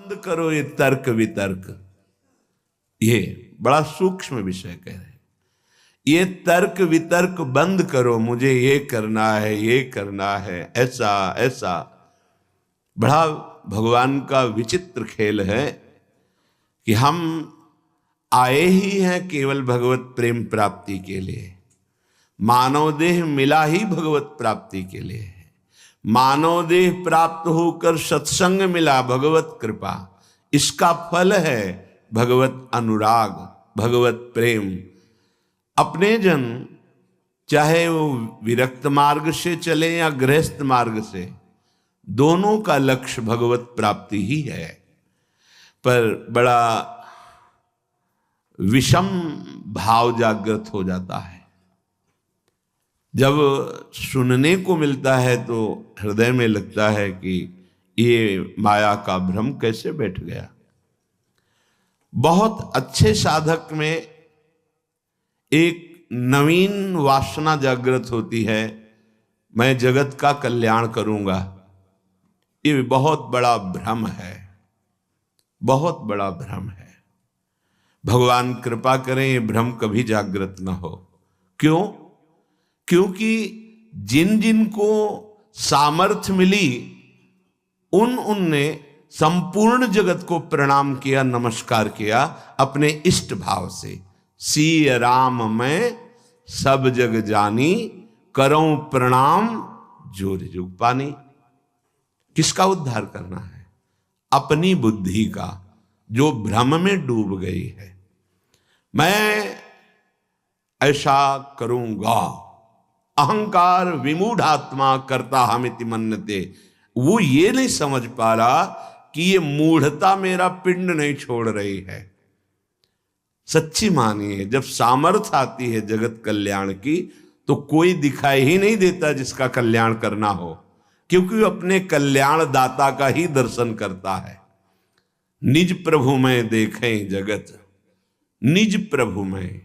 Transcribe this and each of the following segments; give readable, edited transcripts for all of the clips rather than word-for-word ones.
बंद करो ये तर्क वितर्क। ये बड़ा सूक्ष्म विषय कह रहे हैं। ये तर्क वितर्क बंद करो, मुझे ये करना है, ये करना है, ऐसा ऐसा। बड़ा भगवान का विचित्र खेल है कि हम आए ही हैं केवल भगवत प्रेम प्राप्ति के लिए। मानव देह मिला ही भगवत प्राप्ति के लिए है। मानव देह प्राप्त होकर सत्संग मिला, भगवत कृपा। इसका फल है भगवत अनुराग, भगवत प्रेम। अपने जन चाहे वो विरक्त मार्ग से चले या गृहस्थ मार्ग से, दोनों का लक्ष्य भगवत प्राप्ति ही है। पर बड़ा विषम भाव जागृत हो जाता है। जब सुनने को मिलता है तो हृदय में लगता है कि ये माया का भ्रम कैसे बैठ गया। बहुत अच्छे साधक में एक नवीन वासना जागृत होती है, मैं जगत का कल्याण करूंगा। ये बहुत बड़ा भ्रम है, बहुत बड़ा भ्रम है। भगवान कृपा करें ये भ्रम कभी जागृत ना हो। क्यों? क्योंकि जिन जिन को सामर्थ्य मिली उनने संपूर्ण जगत को प्रणाम किया, नमस्कार किया अपने इष्ट भाव से। सिय राम मैं सब जग जानी, करऊं प्रणाम जोर जुग पानी। किसका उद्धार करना है? अपनी बुद्धि का, जो भ्रम में डूब गई है। मैं ऐसा करूंगा, अहंकार विमूढ़ात्मा करता हमिति मन्यते। वो ये नहीं समझ पा रहा कि ये मूढ़ता मेरा पिंड नहीं छोड़ रही है। सच्ची मानिए, जब सामर्थ्य आती है जगत कल्याण की तो कोई दिखाई ही नहीं देता जिसका कल्याण करना हो, क्योंकि वो अपने कल्याण दाता का ही दर्शन करता है। निज प्रभु में देखें जगत, निज प्रभु में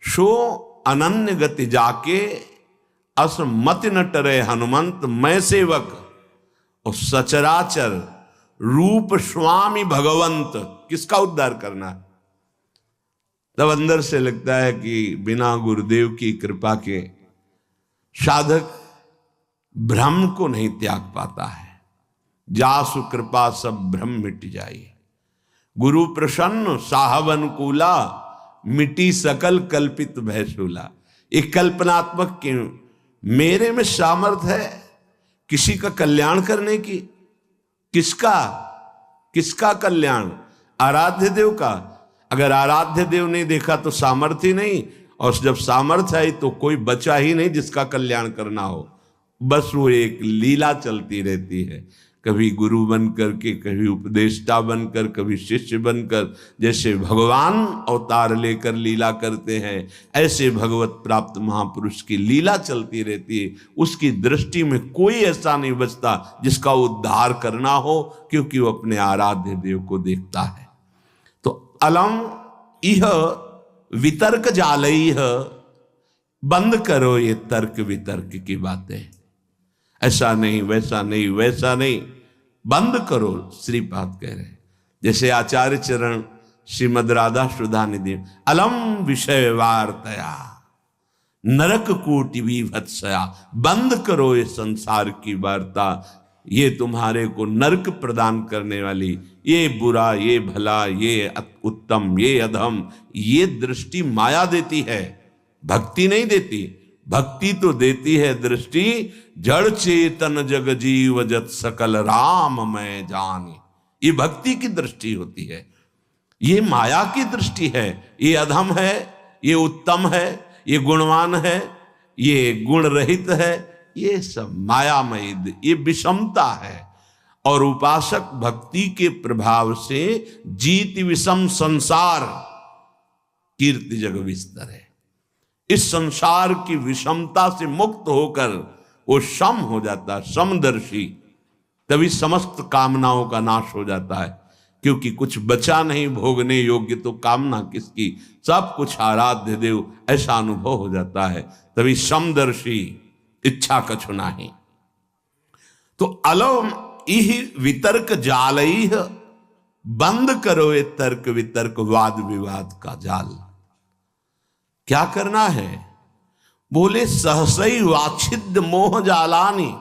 सो अनन्य गति जाके, अस मत न टरे हनुमंत मैं सेवक, और सचराचर रूप स्वामी भगवंत। किसका उद्धार करना है? तब अंदर से लगता है कि बिना गुरुदेव की कृपा के साधक भ्रम को नहीं त्याग पाता है। जासु कृपा सब भ्रम मिट जाए, गुरु प्रसन्न साहब अनुकूला, मिटी सकल कल्पित भयशूला। एक कल्पनात्मक के मेरे में सामर्थ है किसी का कल्याण करने की। किसका? किसका कल्याण? आराध्य देव का। अगर आराध्य देव नहीं देखा तो सामर्थ्य नहीं, और जब सामर्थ्य आई तो कोई बचा ही नहीं जिसका कल्याण करना हो। बस वो एक लीला चलती रहती है, कभी गुरु बनकर के, कभी उपदेष्टा बनकर, कभी शिष्य बनकर। जैसे भगवान अवतार लेकर लीला करते हैं, ऐसे भगवत प्राप्त महापुरुष की लीला चलती रहती है। उसकी दृष्टि में कोई ऐसा नहीं बचता जिसका उद्धार करना हो, क्योंकि वो अपने आराध्य देव को देखता है। तो अलम इह वितर्क जालइह, बंद करो ये तर्क वितर्क की बातें। ऐसा नहीं, वैसा नहीं, वैसा नहीं, बंद करो। श्रीपाद कह रहे हैं, जैसे आचार्य चरण श्रीमद राधा सुधा निधि, अलम विषय वार्तया नरक कोटि विभत्सया। बंद करो ये संसार की वार्ता, ये तुम्हारे को नरक प्रदान करने वाली, ये बुरा, ये भला, ये उत्तम, ये अधम, ये दृष्टि माया देती है, भक्ति नहीं देती। भक्ति तो देती है दृष्टि, जड़ चेतन जग जीव जत सकल राम मैं जानी। ये भक्ति की दृष्टि होती है, ये माया की दृष्टि है। ये अधम है, ये उत्तम है, ये गुणवान है, ये गुण रहित है, ये सब मायामयी, ये विषमता है। और उपासक भक्ति के प्रभाव से जीत विषम संसार कीर्ति जग विस्तर है। इस संसार की विषमता से मुक्त होकर वो सम हो जाता है, समदर्शी। तभी समस्त कामनाओं का नाश हो जाता है, क्योंकि कुछ बचा नहीं भोगने योग्य, तो कामना किसकी? सब कुछ आराध्य देव, ऐसा अनुभव हो जाता है। तभी समदर्शी, इच्छा कछु नाही। तो अलम इह वितर्क जालई, बंद करो ये तर्क वितर्क वाद विवाद का जाल। क्या करना है? बोले सहसई वाछिद्य मोह जालानी,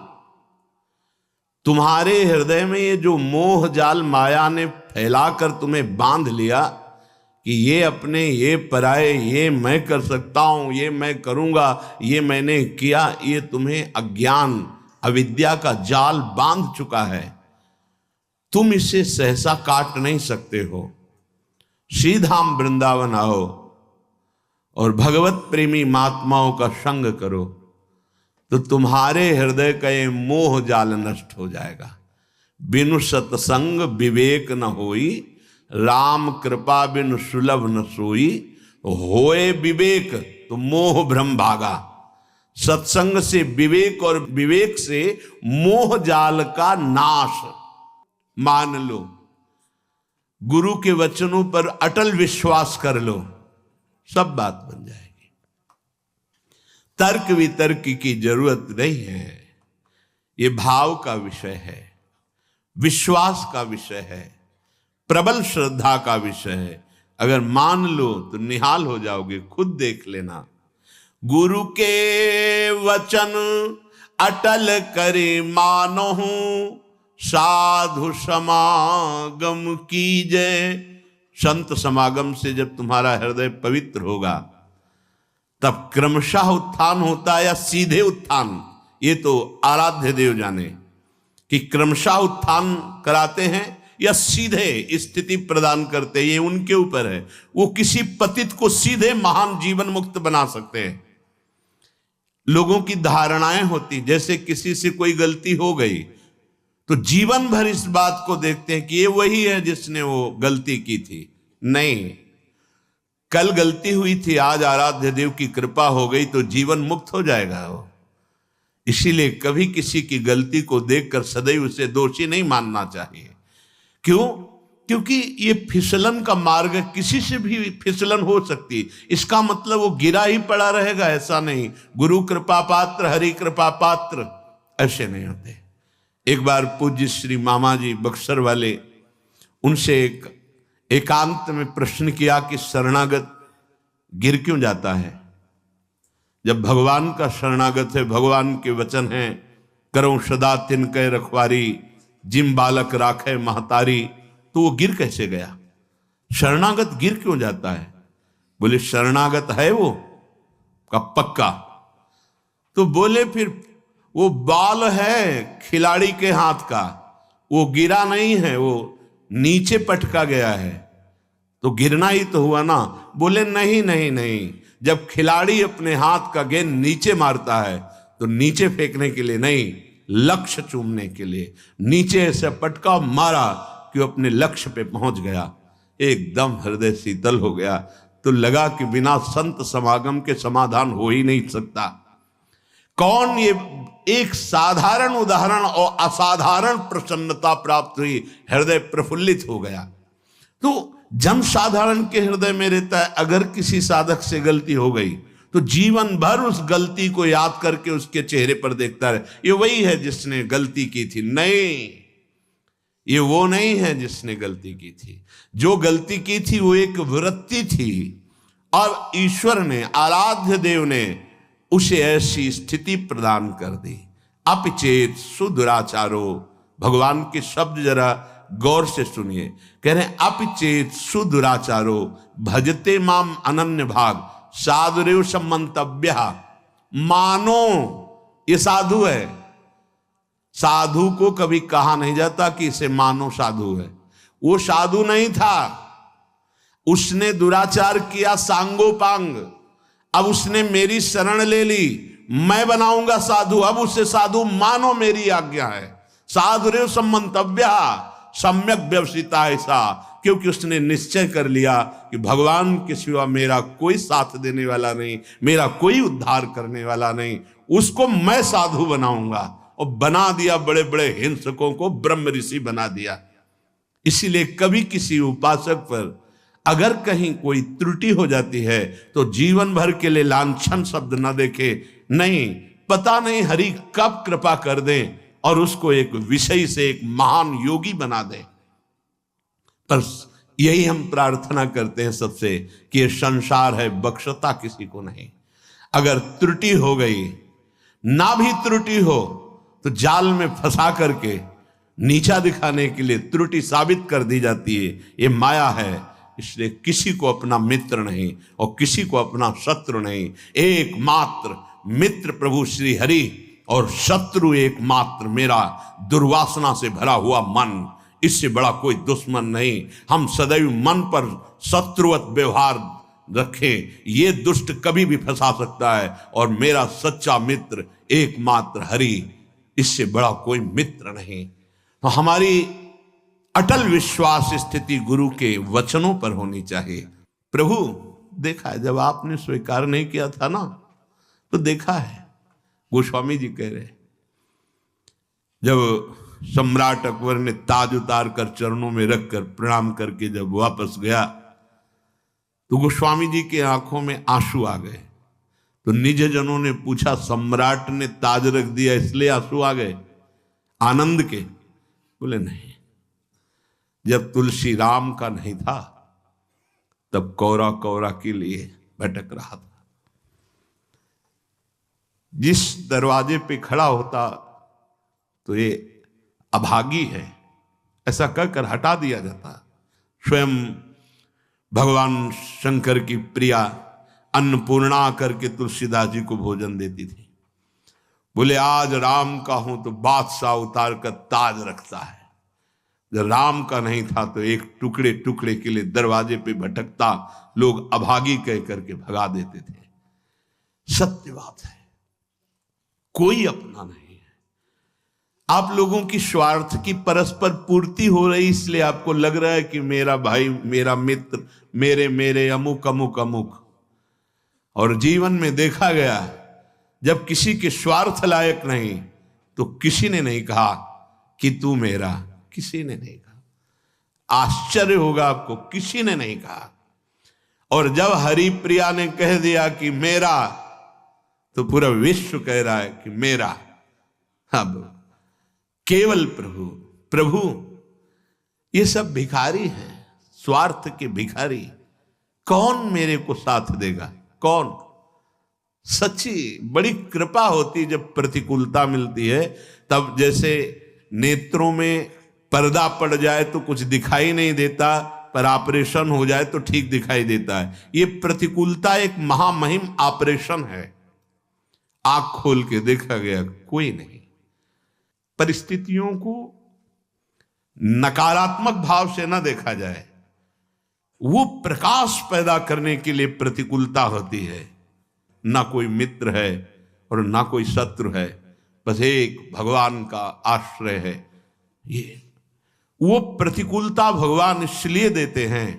तुम्हारे हृदय में ये जो मोह जाल माया ने फैलाकर तुम्हें बांध लिया कि ये अपने, ये पराए, ये मैं कर सकता हूं, ये मैं करूंगा, ये मैंने किया, ये तुम्हें अज्ञान अविद्या का जाल बांध चुका है। तुम इसे सहसा काट नहीं सकते हो। श्रीधाम वृंदावन आओ और भगवत प्रेमी महात्माओं का संग करो तो तुम्हारे हृदय का ये मोह जाल नष्ट हो जाएगा। बिनु सत्संग विवेक न होई, राम कृपा बिनु सुलभ न सोई। होए विवेक तो मोह भ्रम भागा। सत्संग से विवेक और विवेक से मोह जाल का नाश। मान लो, गुरु के वचनों पर अटल विश्वास कर लो, सब बात बन जाएगी। तर्क वितर्क की जरूरत नहीं है। ये भाव का विषय है, विश्वास का विषय है, प्रबल श्रद्धा का विषय है। अगर मान लो तो निहाल हो जाओगे। खुद देख लेना। गुरु के वचन अटल करे मानो, साधु समागम कीजे। संत समागम से जब तुम्हारा हृदय पवित्र होगा तब क्रमशः उत्थान होता है या सीधे उत्थान, ये तो आराध्य देव जाने कि क्रमशः उत्थान कराते हैं या सीधे स्थिति प्रदान करते हैं, ये उनके ऊपर है। वो किसी पतित को सीधे महान जीवन मुक्त बना सकते हैं। लोगों की धारणाएं होती, जैसे किसी से कोई गलती हो गई तो जीवन भर इस बात को देखते हैं कि ये वही है जिसने वो गलती की थी। नहीं, कल गलती हुई थी, आज आराध्य देव की कृपा हो गई तो जीवन मुक्त हो जाएगा वो। इसीलिए कभी किसी की गलती को देखकर सदैव उसे दोषी नहीं मानना चाहिए। क्यों? क्योंकि ये फिसलन का मार्ग है, किसी से भी फिसलन हो सकती है। इसका मतलब वो गिरा ही पड़ा रहेगा ऐसा नहीं। गुरु कृपा पात्र, हरि कृपा पात्र ऐसे नहीं होते। एक बार पूज्य श्री मामा जी बक्सर वाले, उनसे एकांत में प्रश्न किया कि शरणागत गिर क्यों जाता है? जब भगवान का शरणागत है, भगवान के वचन हैं, करो सदा तिनके रखवारी, जिम बालक राखे महतारी, तो वो गिर कैसे गया? शरणागत गिर क्यों जाता है? बोले शरणागत है वो का पक्का। तो बोले फिर वो बाल है खिलाड़ी के हाथ का, वो गिरा नहीं है, वो नीचे पटका गया है, तो गिरना ही तो हुआ ना। बोले नहीं नहीं नहीं, जब खिलाड़ी अपने हाथ का गेंद नीचे मारता है तो नीचे फेंकने के लिए नहीं, लक्ष्य चूमने के लिए नीचे ऐसे पटका मारा कि वो अपने लक्ष्य पे पहुंच गया। एकदम हृदय शीतल हो गया। तो लगा कि बिना संत समागम के समाधान हो ही नहीं सकता। कौन? ये एक साधारण उदाहरण और असाधारण प्रसन्नता प्राप्त हुई, हृदय प्रफुल्लित हो गया। तो जन साधारण के हृदय में रहता है, अगर किसी साधक से गलती हो गई तो जीवन भर उस गलती को याद करके उसके चेहरे पर देखता रहे, ये वही है जिसने गलती की थी। नहीं, ये वो नहीं है जिसने गलती की थी। जो गलती की थी वो एक वृत्ति थी, और ईश्वर ने, आराध्य देव ने उसे ऐसी स्थिति प्रदान कर दी। अपिचेत सुदुराचारो, भगवान के शब्द जरा गौर से सुनिए। कह रहे हैं अपिचेत सुदुराचारो भजते माम अनन्य भाग, साधुरेव सम्मंतव्य। मानो ये साधु है। साधु को कभी कहा नहीं जाता कि इसे मानो साधु है। वो साधु नहीं था, उसने दुराचार किया सांगोपांग। अब उसने मेरी शरण ले ली, मैं बनाऊंगा साधु, अब उसे साधु मानो, मेरी आज्ञा है। साधुरेव सम्मंतव्य सम्यक व्यवसिता ऐसा, क्योंकि उसने निश्चय कर लिया कि भगवान के सिवा मेरा कोई साथ देने वाला नहीं, मेरा कोई उद्धार करने वाला नहीं, उसको मैं साधु बनाऊंगा। और बना दिया, बड़े बड़े हिंसकों को ब्रह्म ऋषि बना दिया। इसीलिए कभी किसी उपासक पर अगर कहीं कोई त्रुटि हो जाती है तो जीवन भर के लिए लांछन शब्द न देखे। नहीं, पता नहीं हरि कब कृपा कर दे, और उसको एक विषय से एक महान योगी बना दे। पर यही हम प्रार्थना करते हैं सबसे कि ये संसार है, बख्शता किसी को नहीं। अगर त्रुटि हो गई, ना भी त्रुटि हो तो जाल में फंसा करके नीचा दिखाने के लिए त्रुटि साबित कर दी जाती है। ये माया है, इसलिए किसी को अपना मित्र नहीं और किसी को अपना शत्रु नहीं। एकमात्र मित्र प्रभु श्री हरि और शत्रु एकमात्र मेरा दुर्वासना से भरा हुआ मन। इससे बड़ा कोई दुश्मन नहीं। हम सदैव मन पर शत्रुवत व्यवहार रखें, ये दुष्ट कभी भी फंसा सकता है। और मेरा सच्चा मित्र एकमात्र हरि, इससे बड़ा कोई मित्र नहीं। तो हमारी अटल विश्वास स्थिति गुरु के वचनों पर होनी चाहिए। प्रभु देखा है, जब आपने स्वीकार नहीं किया था ना, तो देखा है। गोस्वामी जी कह रहे, जब सम्राट अकबर ने ताज उतार कर चरणों में रखकर प्रणाम करके जब वापस गया, तो गोस्वामी जी के आंखों में आंसू आ गए। तो निज जनों ने पूछा, सम्राट ने ताज रख दिया इसलिए आंसू आ गए आनंद के? बोले नहीं, जब तुलसी राम का नहीं था तब कौरा कौरा के लिए भटक रहा था। जिस दरवाजे पे खड़ा होता तो ये अभागी है, ऐसा कहकर हटा दिया जाता। स्वयं भगवान शंकर की प्रिया अन्नपूर्णा करके तुलसीदास जी को भोजन देती थी। बोले आज राम का हूं तो बादशाह उतार कर ताज रखता है। जब राम का नहीं था तो एक टुकड़े टुकड़े के लिए दरवाजे पे भटकता, लोग अभागी कह करके भगा देते थे। सत्य बात है, कोई अपना नहीं है। आप लोगों की स्वार्थ की परस्पर पूर्ति हो रही, इसलिए आपको लग रहा है कि मेरा भाई, मेरा मित्र, मेरे मेरे अमुक अमुक अमुक। और जीवन में देखा गया, जब किसी के स्वार्थ लायक नहीं तो किसी ने नहीं कहा कि तू मेरा, किसी ने नहीं कहा। आश्चर्य होगा आपको, किसी ने नहीं कहा। और जब हरिप्रिया ने कह दिया कि मेरा, तो पूरा विश्व कह रहा है कि मेरा। अब केवल प्रभु प्रभु, ये सब भिखारी हैं, स्वार्थ के भिखारी। कौन मेरे को साथ देगा? कौन? सच्ची बड़ी कृपा होती जब प्रतिकूलता मिलती है। तब जैसे नेत्रों में पर्दा पड़ जाए तो कुछ दिखाई नहीं देता, पर ऑपरेशन हो जाए तो ठीक दिखाई देता है। ये प्रतिकूलता एक महामहिम ऑपरेशन है। आंख खोल के देखा गया, कोई नहीं। परिस्थितियों को नकारात्मक भाव से न देखा जाए, वो प्रकाश पैदा करने के लिए प्रतिकूलता होती है। ना कोई मित्र है और ना कोई शत्रु है, बस एक भगवान का आश्रय है। ये वो प्रतिकूलता भगवान इसलिए देते हैं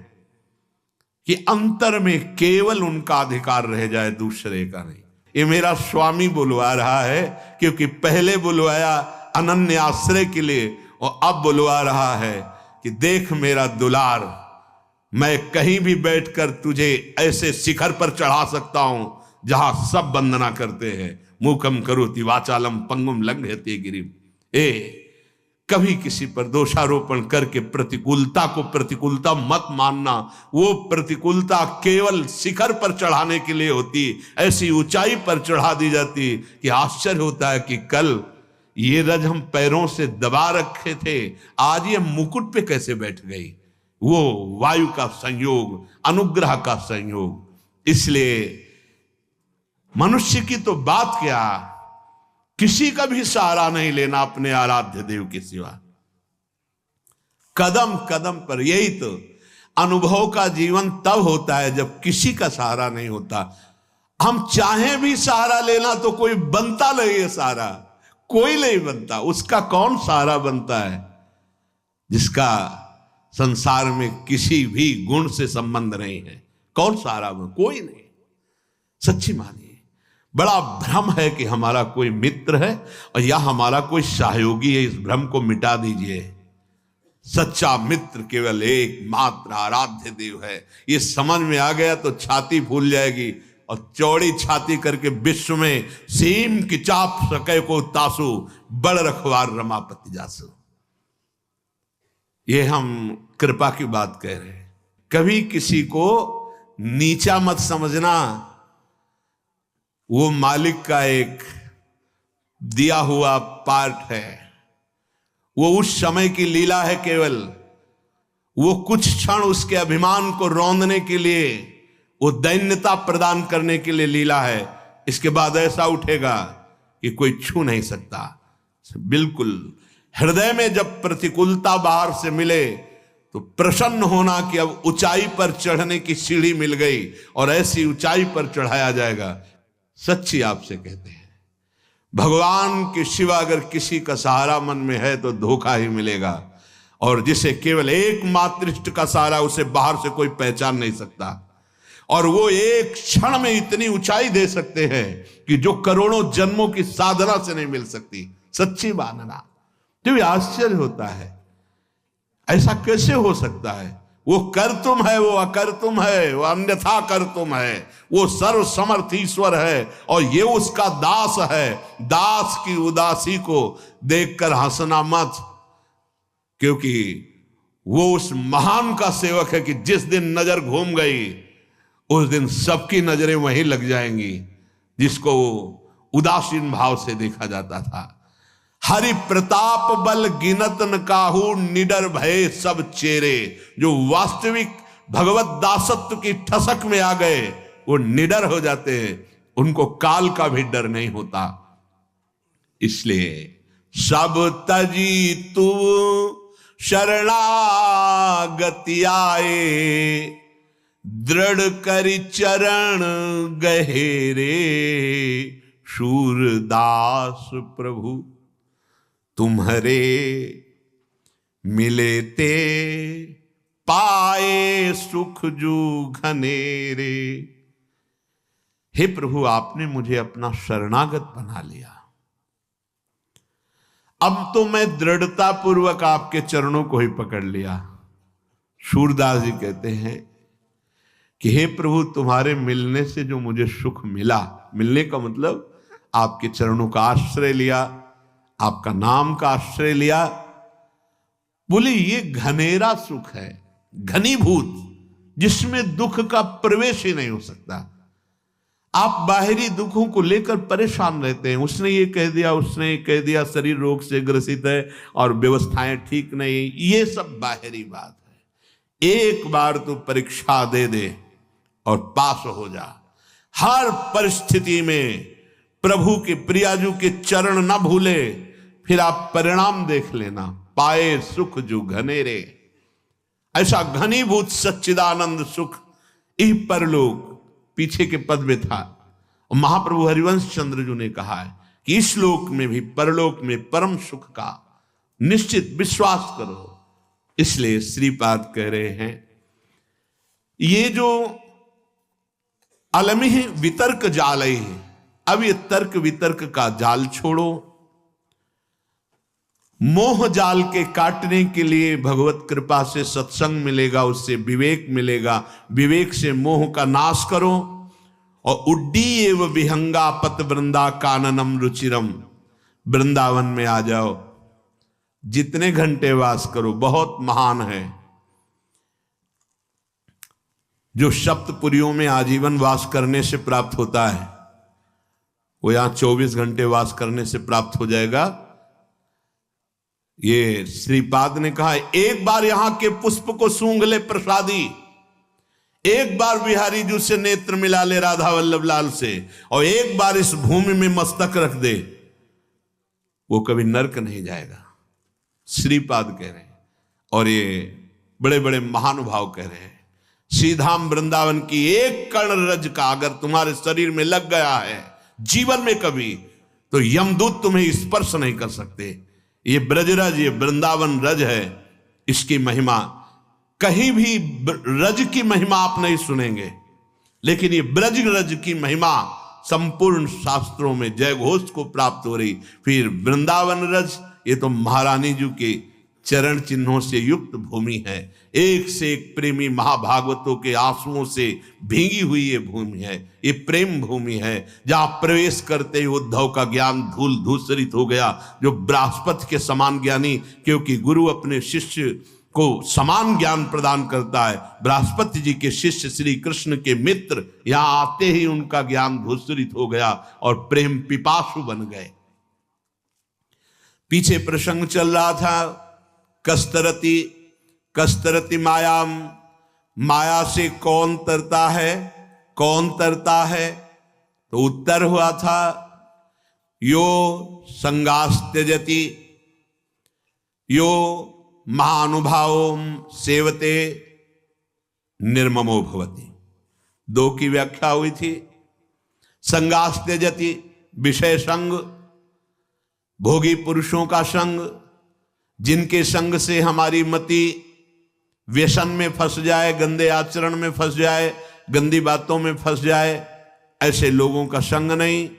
कि अंतर में केवल उनका अधिकार रह जाए, दूसरे का नहीं। ये मेरा स्वामी बुलवा रहा है, क्योंकि पहले बुलवाया अनन्य आश्रय के लिए और अब बुलवा रहा है कि देख मेरा दुलार, मैं कहीं भी बैठकर तुझे ऐसे शिखर पर चढ़ा सकता हूं जहां सब वंदना करते हैं। मूकम करोति वाचालम पंगुम लंघयते गिरिम। कभी किसी पर दोषारोपण करके प्रतिकूलता को प्रतिकूलता मत मानना। वो प्रतिकूलता केवल शिखर पर चढ़ाने के लिए होती, ऐसी ऊंचाई पर चढ़ा दी जाती कि आश्चर्य होता है कि कल ये रज हम पैरों से दबा रखे थे, आज ये मुकुट पे कैसे बैठ गई। वो वायु का संयोग, अनुग्रह का संयोग। इसलिए मनुष्य की तो बात क्या, किसी का भी सहारा नहीं लेना अपने आराध्य देव के सिवा। कदम कदम पर, यही तो अनुभव का जीवन तब होता है जब किसी का सहारा नहीं होता। हम चाहें भी सहारा लेना तो कोई बनता नहीं है सहारा, कोई नहीं बनता। उसका कौन सहारा बनता है जिसका संसार में किसी भी गुण से संबंध नहीं है? कौन सहारा बन? कोई नहीं। सच्ची मानिए, बड़ा भ्रम है कि हमारा कोई मित्र है और या हमारा कोई सहयोगी है। इस भ्रम को मिटा दीजिए। सच्चा मित्र केवल एक मात्र आराध्य देव है। ये समझ में आ गया तो छाती फूल जाएगी। और चौड़ी छाती करके विश्व में सीम की चाप सके को तासु बड़ रखवार रमापति जासु। ये हम कृपा की बात कह रहे हैं। कभी किसी को नीचा मत समझना, वो मालिक का एक दिया हुआ पार्ट है, वो उस समय की लीला है। केवल वो कुछ क्षण उसके अभिमान को रौंदने के लिए, वो दैन्यता प्रदान करने के लिए लीला है। इसके बाद ऐसा उठेगा कि कोई छू नहीं सकता। बिल्कुल हृदय में जब प्रतिकूलता बाहर से मिले तो प्रसन्न होना कि अब ऊंचाई पर चढ़ने की सीढ़ी मिल गई और ऐसी ऊंचाई पर चढ़ाया जाएगा। सच्ची आपसे कहते हैं, भगवान के सिवा अगर किसी का सहारा मन में है तो धोखा ही मिलेगा। और जिसे केवल एकमात्र इष्ट का सहारा, उसे बाहर से कोई पहचान नहीं सकता। और वो एक क्षण में इतनी ऊंचाई दे सकते हैं कि जो करोड़ों जन्मों की साधना से नहीं मिल सकती। सच्ची मानना तो आश्चर्य होता है, ऐसा कैसे हो सकता है? वो कर तुम है, वो अकर तुम है, वो अन्यथा कर तुम है, वो सर्व समर्थ ईश्वर है और ये उसका दास है। दास की उदासी को देखकर हंसना मत, क्योंकि वो उस महान का सेवक है कि जिस दिन नजर घूम गई उस दिन सबकी नजरें वहीं लग जाएंगी जिसको उदासीन भाव से देखा जाता था। हरि प्रताप बल गिनत न काहू, निडर भय सब चेरे। जो वास्तविक भगवत दासत्व की ठसक में आ गए वो निडर हो जाते हैं, उनको काल का भी डर नहीं होता। इसलिए सब तजी तू शरणागति आए, दृढ़ करि चरण गहेरे। शूरदास प्रभु तुम्हारे मिले ते, पाए सुख जू घनेरे। हे प्रभु, आपने मुझे अपना शरणागत बना लिया, अब तो मैं दृढ़ता पूर्वक आपके चरणों को ही पकड़ लिया। सूरदास जी कहते हैं कि हे प्रभु, तुम्हारे मिलने से जो मुझे सुख मिला, मिलने का मतलब आपके चरणों का आश्रय लिया, आपका नाम का आश्रय लिया। बोले ये घनेरा सुख है, घनीभूत, जिसमें दुख का प्रवेश ही नहीं हो सकता। आप बाहरी दुखों को लेकर परेशान रहते हैं, उसने ये कह दिया, उसने ये कह दिया, शरीर रोग से ग्रसित है और व्यवस्थाएं ठीक नहीं, ये सब बाहरी बात है। एक बार तो परीक्षा दे दे और पास हो जा। हर परिस्थिति में प्रभु के प्रियाजू के चरण न भूले, फिर आप परिणाम देख लेना। पाए सुख जो घनेरे, ऐसा घनीभूत सच्चिदानंद सुख इह परलोक, पीछे के पद में था। और महाप्रभु हरिवंश चंद्र जी ने कहा है कि इस लोक में भी परलोक में परम सुख का निश्चित विश्वास करो। इसलिए श्रीपाद कह रहे हैं, ये जो अलमिह वितर्क जाल है, अब ये तर्क वितर्क का जाल छोड़ो। मोह जाल के काटने के लिए भगवत कृपा से सत्संग मिलेगा, उससे विवेक मिलेगा, विवेक से मोह का नाश करो। और उड्डी एव विहंगा पत वृंदा काननम रुचिरम, वृंदावन में आ जाओ, जितने घंटे वास करो बहुत महान है। जो सप्तपुरियों में आजीवन वास करने से प्राप्त होता है, वो यहां 24 घंटे वास करने से प्राप्त हो जाएगा। ये श्रीपाद ने कहा, एक बार यहां के पुष्प को सूंघ ले प्रसादी, एक बार बिहारी जी से नेत्र मिला ले राधा वल्लभ लाल से, और एक बार इस भूमि में मस्तक रख दे, वो कभी नरक नहीं जाएगा। श्रीपाद कह रहे हैं, और ये बड़े बड़े महानुभाव कह रहे हैं। सीधाम वृंदावन की एक कण रज का अगर तुम्हारे शरीर में लग गया है जीवन में कभी, तो यमदूत तुम्हें स्पर्श नहीं कर सकते। ये ब्रजरज, ये वृंदावन रज है, इसकी महिमा कहीं भी रज की महिमा आप नहीं सुनेंगे, लेकिन ये ब्रज रज की महिमा संपूर्ण शास्त्रों में जय घोष को प्राप्त हो रही। फिर वृंदावन रज, ये तो महारानी जी की चरण चिन्हों से युक्त भूमि है। एक से एक प्रेमी महाभागवतों के आंसुओं से भीगी हुई ये भूमि है, ये प्रेम भूमि है, जहां प्रवेश करते ही उद्धव का ज्ञान धूल धूसरित हो गया। जो बृहस्पति के समान ज्ञानी, क्योंकि गुरु अपने शिष्य को समान ज्ञान प्रदान करता है, बृहस्पति जी के शिष्य श्री कृष्ण के मित्र यहां आते ही उनका ज्ञान धूसरित हो गया और प्रेम पिपासु बन गए। पीछे प्रसंग चल रहा था, कस्तरती कस्तरती मायाम, माया से कौन तरता है, कौन तरता है? तो उत्तर हुआ था यो संगास त्यजति यो महानुभावों सेवते निर्ममो भवति। दो की व्याख्या हुई थी। संगास त्यजति विषय संग, भोगी पुरुषों का संग, जिनके संग से हमारी मति व्यसन में फंस जाए, गंदे आचरण में फंस जाए, गंदी बातों में फंस जाए, ऐसे लोगों का संग नहीं।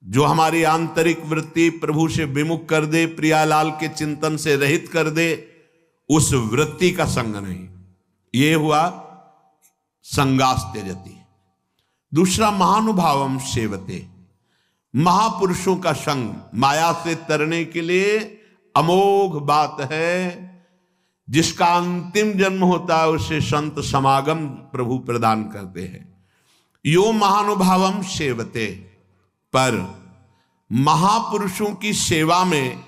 जो हमारी आंतरिक वृत्ति प्रभु से विमुख कर दे, प्रियालाल के चिंतन से रहित कर दे, उस वृत्ति का संग नहीं। ये हुआ संगास त्यजति। दूसरा महानुभावम सेवते, महापुरुषों का संग माया से तरने के लिए अमोघ बात है। जिसका अंतिम जन्म होता है उसे संत समागम प्रभु प्रदान करते हैं। यो महानुभावम सेवते, पर महापुरुषों की सेवा में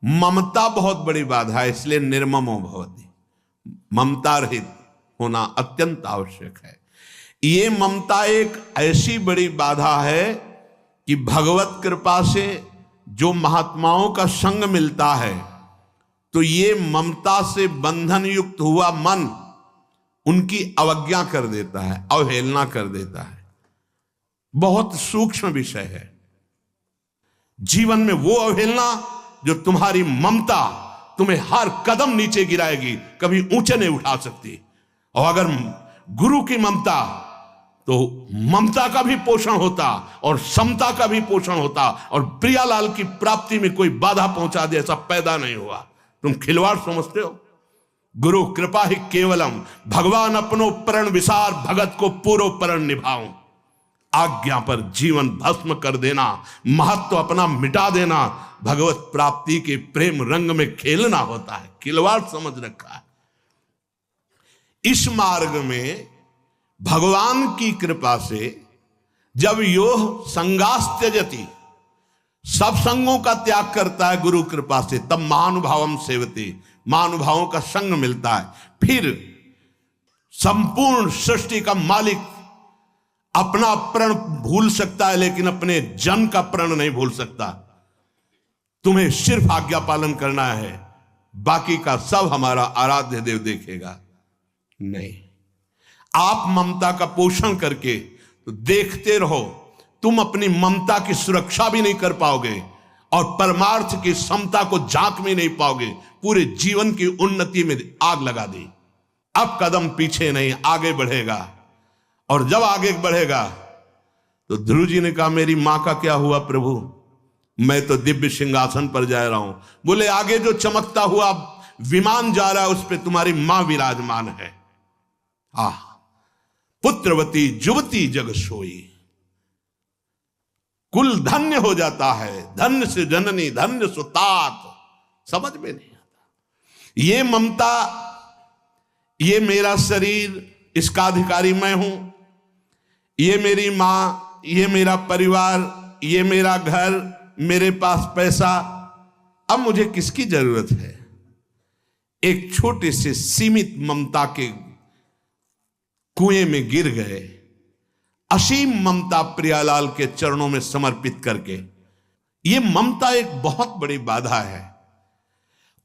ममता बहुत बड़ी बाधा है, इसलिए निर्ममो भवति। ममता रहित होना अत्यंत आवश्यक है। ये ममता एक ऐसी बड़ी बाधा है कि भगवत कृपा से जो महात्माओं का संग मिलता है तो ये ममता से बंधन युक्त हुआ मन उनकी अवज्ञा कर देता है, अवहेलना कर देता है। बहुत सूक्ष्म विषय है। जीवन में वो अवहेलना जो तुम्हारी ममता तुम्हें हर कदम नीचे गिराएगी, कभी ऊंचे नहीं उठा सकती। और अगर गुरु की ममता, तो ममता का भी पोषण होता और समता का भी पोषण होता, और प्रियालाल की प्राप्ति में कोई बाधा पहुंचा दे ऐसा पैदा नहीं हुआ। तुम खिलवाड़ समझते हो? गुरु कृपा ही केवलम, भगवान अपनो प्रण विसार, भगत को पूरो प्रण निभाऊं। आज्ञा पर जीवन भस्म कर देना, महत्व अपना मिटा देना, भगवत प्राप्ति के प्रेम रंग में खेलना होता है। खिलवाड़ समझ रखा है। इस मार्ग में भगवान की कृपा से जब योह संगास त्यजति, सब संगों का त्याग करता है गुरु कृपा से, तब महानुभावम सेवते, महानुभावों का संग मिलता है। फिर संपूर्ण सृष्टि का मालिक अपना प्रण भूल सकता है, लेकिन अपने जन का प्रण नहीं भूल सकता। तुम्हें सिर्फ आज्ञा पालन करना है, बाकी का सब हमारा आराध्य देव देखेगा। नहीं, आप ममता का पोषण करके तो देखते रहो, तुम अपनी ममता की सुरक्षा भी नहीं कर पाओगे और परमार्थ की समता को झांक भी नहीं पाओगे। पूरे जीवन की उन्नति में आग लगा दी। अब कदम पीछे नहीं, आगे बढ़ेगा। और जब आगे बढ़ेगा तो ध्रुव जी ने कहा, मेरी मां का क्या हुआ प्रभु? मैं तो दिव्य सिंहासन पर जा रहा हूं। बोले, आगे जो चमकता हुआ विमान जा रहा है उस पर तुम्हारी मां विराजमान है। पुत्रवती जुवती जग सोई, कुल धन्य हो जाता है। धन्य से जननी, धन्य सुतात, समझ में नहीं आता। ये ममता, ये मेरा शरीर, इसका अधिकारी मैं हूं, ये मेरी मां, ये मेरा परिवार, ये मेरा घर, मेरे पास पैसा, अब मुझे किसकी जरूरत है? एक छोटे से सीमित ममता के कुएं में गिर गए। असीम ममता प्रियालाल के चरणों में समर्पित करके, ये ममता एक बहुत बड़ी बाधा है।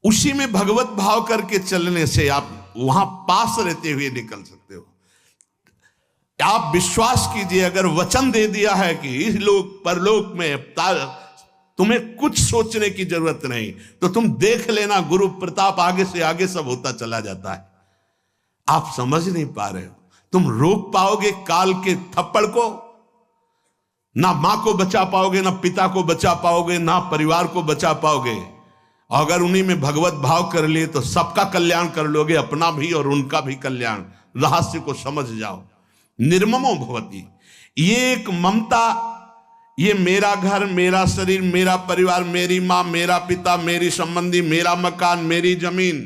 उसी में भगवत भाव करके चलने से आप वहां पास रहते हुए निकल सकते हो। आप विश्वास कीजिए, अगर वचन दे दिया है कि इस लोक परलोक में तुम्हें कुछ सोचने की जरूरत नहीं, तो तुम देख लेना, गुरु प्रताप आगे से आगे सब होता चला जाता है। आप समझ नहीं पा रहे हो। तुम रोक पाओगे काल के थप्पड़ को? ना मां को बचा पाओगे, ना पिता को बचा पाओगे, ना परिवार को बचा पाओगे। अगर उन्हीं में भगवत भाव कर लिए तो सबका कल्याण कर लोगे, अपना भी और उनका भी कल्याण। रहस्य को समझ जाओ। निर्ममो भवति, ये एक ममता, ये मेरा घर, मेरा शरीर, मेरा परिवार, मेरी माँ, मेरा पिता, मेरी संबंधी, मेरा मकान, मेरी जमीन,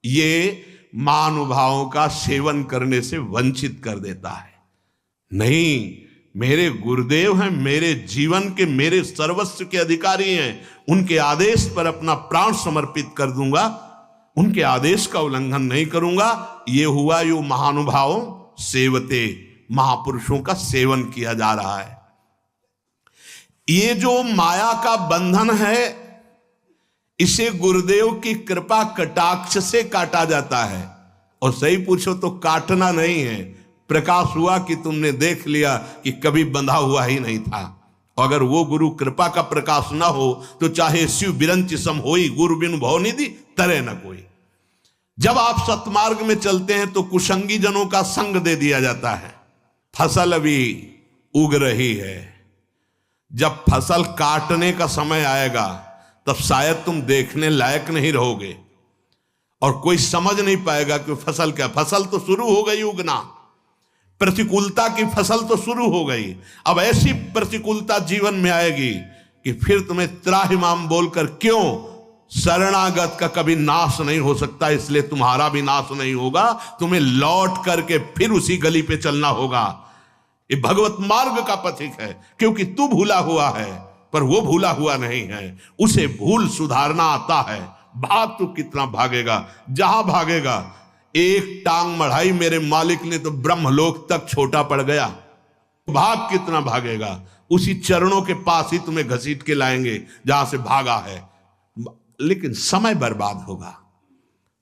ये महानुभावों का सेवन करने से वंचित कर देता है। नहीं, मेरे गुरुदेव हैं, मेरे जीवन के, मेरे सर्वस्व के अधिकारी हैं, उनके आदेश पर अपना प्राण समर्पित कर दूंगा, उनके आदेश का उल्लंघन नहीं करूंगा। ये हुआ यो महानुभावों सेवते, महापुरुषों का सेवन किया जा रहा है। ये जो माया का बंधन है, इसे गुरुदेव की कृपा कटाक्ष से काटा जाता है। और सही पूछो तो काटना नहीं है, प्रकाश हुआ कि तुमने देख लिया कि कभी बंधा हुआ ही नहीं था। अगर वो गुरु कृपा का प्रकाश ना हो तो चाहे शिव बिरंच सम होई, गुरु बिनु भव निधि तरे न कोई। जब आप सतमार्ग में चलते हैं तो कुसंगी जनों का संग दे दिया जाता है। फसल अभी उग रही है, जब फसल काटने का समय आएगा तब शायद तुम देखने लायक नहीं रहोगे और कोई समझ नहीं पाएगा कि फसल क्या। फसल तो शुरू हो गई उगना, प्रतिकूलता की फसल तो शुरू हो गई। अब ऐसी प्रतिकूलता जीवन में आएगी कि फिर तुम्हें त्राहिमाम बोलकर, क्यों, शरणागत का कभी नाश नहीं हो सकता, इसलिए तुम्हारा भी नाश नहीं होगा। तुम्हें लौट करके फिर उसी गली पे चलना होगा। ये भगवत मार्ग का पथिक है, क्योंकि तू भूला हुआ है पर वो भूला हुआ नहीं है। उसे भूल सुधारना आता है। भाग तू कितना भागेगा, जहां भागेगा। एक टांग मढ़ाई मेरे मालिक ने तो ब्रह्मलोक तक छोटा पड़ गया। भाग कितना भागेगा, उसी चरणों के पास ही तुम्हें घसीट के लाएंगे जहां से भागा है। लेकिन समय बर्बाद होगा,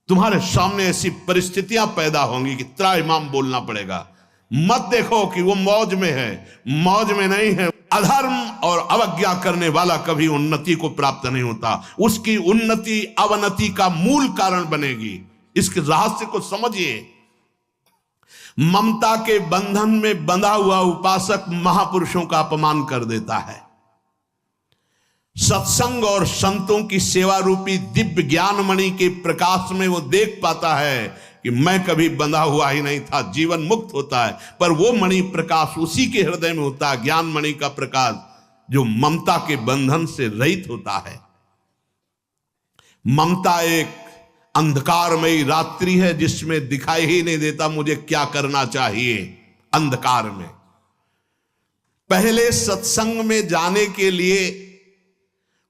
तुम्हारे सामने ऐसी परिस्थितियां पैदा होंगी कि त्राहिमाम बोलना पड़ेगा। मत देखो कि वो मौज में है, मौज में नहीं है। अधर्म और अवज्ञा करने वाला कभी उन्नति को प्राप्त नहीं होता। उसकी उन्नति अवनति का मूल कारण बनेगी। इसके रहस्य को समझिए। ममता के बंधन में बंधा हुआ उपासक महापुरुषों का अपमान कर देता है। सत्संग और संतों की सेवा रूपी दिव्य ज्ञान मणि के प्रकाश में वो देख पाता है कि मैं कभी बंधा हुआ ही नहीं था, जीवन मुक्त होता है। पर वो मणि प्रकाश उसी के हृदय में होता है, ज्ञान मणि का प्रकाश, जो ममता के बंधन से रहित होता है। ममता एक अंधकारमयी रात्रि है जिसमें दिखाई ही नहीं देता मुझे क्या करना चाहिए। अंधकार में पहले सत्संग में जाने के लिए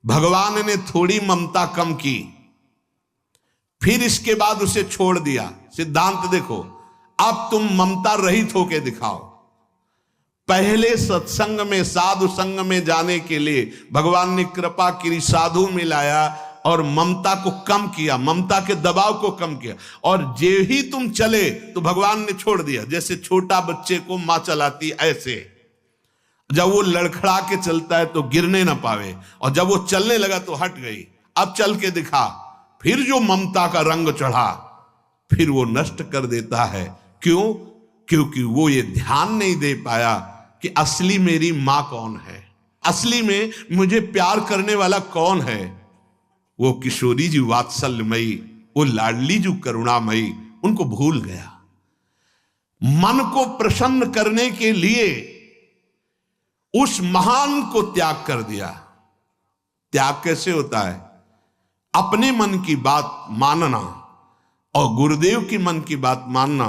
भगवान ने थोड़ी ममता कम की, फिर इसके बाद उसे छोड़ दिया। सिद्धांत देखो, अब तुम ममता रहित होके दिखाओ। पहले सत्संग में, साधु संग में जाने के लिए भगवान ने कृपा की, साधु में लाया और ममता को कम किया, ममता के दबाव को कम किया। और जे ही तुम चले तो भगवान ने छोड़ दिया। जैसे छोटा बच्चे को मां चलाती, ऐसे जब वो लड़खड़ा के चलता है तो गिरने ना पावे, और जब वो चलने लगा तो हट गई, अब चल के दिखा। फिर जो ममता का रंग चढ़ा फिर वो नष्ट कर देता है। क्यों? क्योंकि वो ये ध्यान नहीं दे पाया कि असली मेरी मां कौन है, असली में मुझे प्यार करने वाला कौन है। वो किशोरी जी वात्सल्यमयी, वो लाडली जी करुणामयी, उनको भूल गया। मन को प्रसन्न करने के लिए उस महान को त्याग कर दिया। त्याग कैसे होता है? अपने मन की बात मानना और गुरुदेव की मन की बात मानना,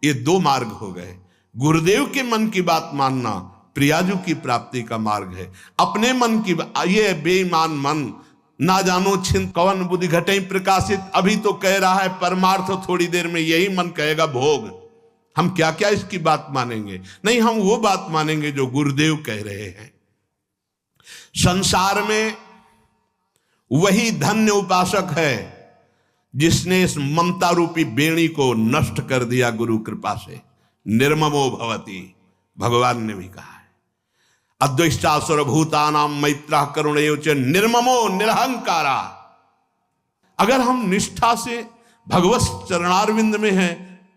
ये दो मार्ग हो गए। गुरुदेव के मन की बात मानना प्रियाजू की प्राप्ति का मार्ग है। अपने मन की, ये बेईमान मन, ना जानो छिन कवन बुद्धि घटे प्रकाशित, अभी तो कह रहा है परमार्थ, थोड़ी देर में यही मन कहेगा भोग। हम क्या क्या इसकी बात मानेंगे? नहीं, हम वो बात मानेंगे जो गुरुदेव कह रहे हैं। संसार में वही धन्य उपासक है जिसने इस ममता रूपी बेड़ी को नष्ट कर दिया गुरु कृपा से। निर्ममो भवति, भगवान ने भी कहा है। अद्वैष्टा सर्वभूतानां मैत्रः करुणैव च निर्ममो निरहंकारा। अगर हम निष्ठा से भगवत चरणारविंद में हैं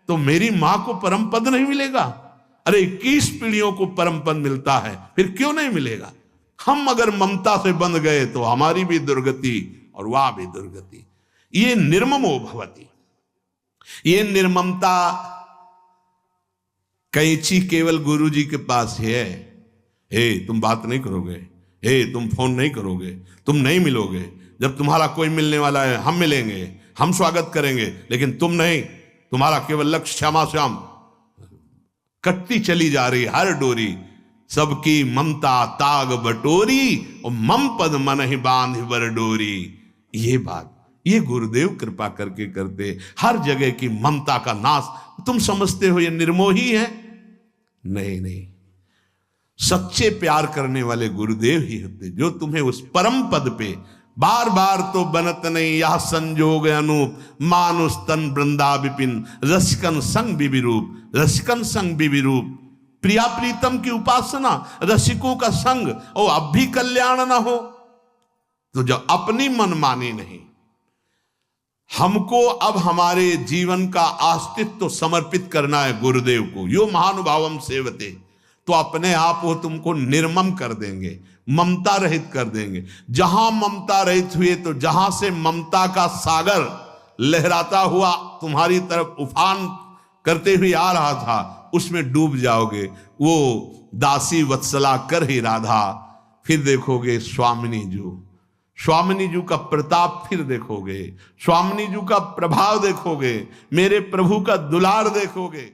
तो मेरी मां को परम पद नहीं मिलेगा? अरे 21 पीढ़ियों को परम पद मिलता है, फिर क्यों नहीं मिलेगा? हम अगर ममता से बंध गए तो हमारी भी दुर्गति और वाह भी दुर्गति। ये निर्ममो भवति। ये निर्ममता कैंची केवल गुरु जी के पास है। हे तुम बात नहीं करोगे, हे तुम फोन नहीं करोगे, तुम नहीं मिलोगे, जब तुम्हारा कोई मिलने वाला है हम मिलेंगे, हम स्वागत करेंगे, लेकिन तुम नहीं, तुम्हारा केवल लक्ष्य श्यामा श्याम। कटती चली जा रही हर डोरी, सबकी ममता ताग बटोरी और मम पद मन ही बांध बर डोरी। ये बात ये गुरुदेव कृपा करके करते, हर जगह की ममता का नाश। तुम समझते हो ये निर्मोही है? नहीं नहीं, सच्चे प्यार करने वाले गुरुदेव ही होते, जो तुम्हें उस परम पद पे बार बार तो बनत नहीं यह संजोग अनूप, मानुष तन वृंदा विपिन रसिकन संग विविरूप। रसिकन संग विविरूप, प्रिया प्रीतम की उपासना, रसिकों का संग, और अब भी कल्याण ना हो तो जब अपनी मनमानी नहीं, हमको अब हमारे जीवन का अस्तित्व समर्पित करना है गुरुदेव को। यो महानुभावम सेवते, तो अपने आप वो तुमको निर्मम कर देंगे, ममता रहित कर देंगे। जहां ममता रहित हुए तो जहां से ममता का सागर लहराता हुआ तुम्हारी तरफ उफान करते हुए आ रहा था, उसमें डूब जाओगे। वो दासी वत्सला कर ही राधा, फिर देखोगे स्वामिनी जी, स्वामिनी जी का प्रताप फिर देखोगे, स्वामिनी जी का प्रभाव देखोगे, मेरे प्रभु का दुलार देखोगे।